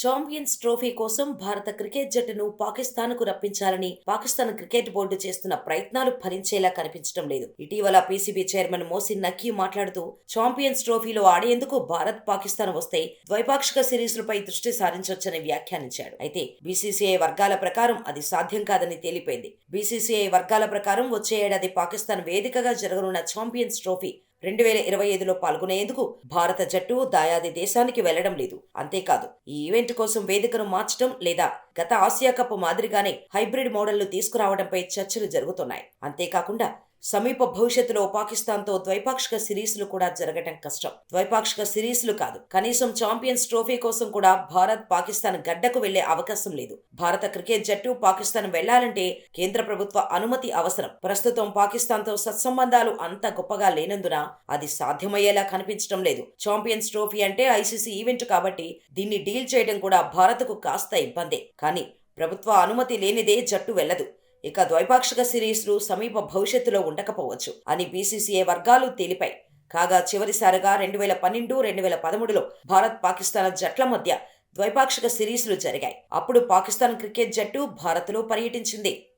Champions trophy కోసం భారత cricket జట్టును పాకిస్తాన్కు రప్పించాలని పాకిస్తాన్ క్రికెట్ బోర్డు చేస్తున్న ప్రయత్నాలు ఫలించేలా కనిపించడం లేదు. ఇటీవల పీసీబీ చైర్మన్ మోసిన్ నకీ మాట్లాడుతూ ఛాంపియన్స్ ట్రోఫీలో ఆడేందుకు భారత్, పాకిస్తాన్ వస్తే ద్వైపాక్షిక సిరీస్లపై దృష్టి సారించొచ్చని వ్యాఖ్యానించాడు. అయితే బీసీసీఐ వర్గాల ప్రకారం అది సాధ్యం కాదని తేలిపోయింది. బీసీసీఐ వర్గాల ప్రకారం వచ్చే ఏడాది పాకిస్తాన్ వేదికగా జరగనున్న ఛాంపియన్స్ ట్రోఫీ 2025లో పాల్గొనేందుకు భారత జట్టు దాయాది దేశానికి వెళ్లడం లేదు. అంతేకాదు, ఈ ఈవెంట్ కోసం వేదికను మార్చడం లేదా గత ఆసియా కప్ మాదిరిగానే హైబ్రిడ్ మోడల్ను తీసుకురావడంపై చర్చలు జరుగుతున్నాయి. అంతేకాకుండా సమీప భవిష్యత్తులో పాకిస్తాన్తో ద్వైపాక్షిక సిరీస్లు కూడా జరగటం కష్టం. ద్వైపాక్షిక సిరీస్లు కాదు, కనీసం ఛాంపియన్స్ ట్రోఫీ కోసం కూడా భారత్, పాకిస్తాన్ గడ్డకు వెళ్లే అవకాశం లేదు. భారత క్రికెట్ జట్టు పాకిస్తాన్ వెళ్లాలంటే కేంద్ర ప్రభుత్వ అనుమతి అవసరం. ప్రస్తుతం పాకిస్తాన్తో సత్సంబంధాలు అంత గొప్పగా లేనందున అది సాధ్యమయ్యేలా కనిపించడం లేదు. ఛాంపియన్స్ ట్రోఫీ అంటే ఐసీసీ ఈవెంట్ కాబట్టి దీన్ని డీల్ చేయడం కూడా భారత్కు కాస్త ఇబ్బందే. కానీ ప్రభుత్వ అనుమతి లేనిదే జట్టు వెళ్లదు. ఇక ద్వైపాక్షిక సిరీస్లు సమీప భవిష్యత్తులో ఉండకపోవచ్చు అని బీసీసీఐ వర్గాలు తేలిపాయి. కాగా చివరిసారిగా 2012, 2013లో భారత్, పాకిస్తాన్ జట్ల మధ్య ద్వైపాక్షిక సిరీస్లు జరిగాయి. అప్పుడు పాకిస్తాన్ క్రికెట్ జట్టు భారత్లో పర్యటించింది.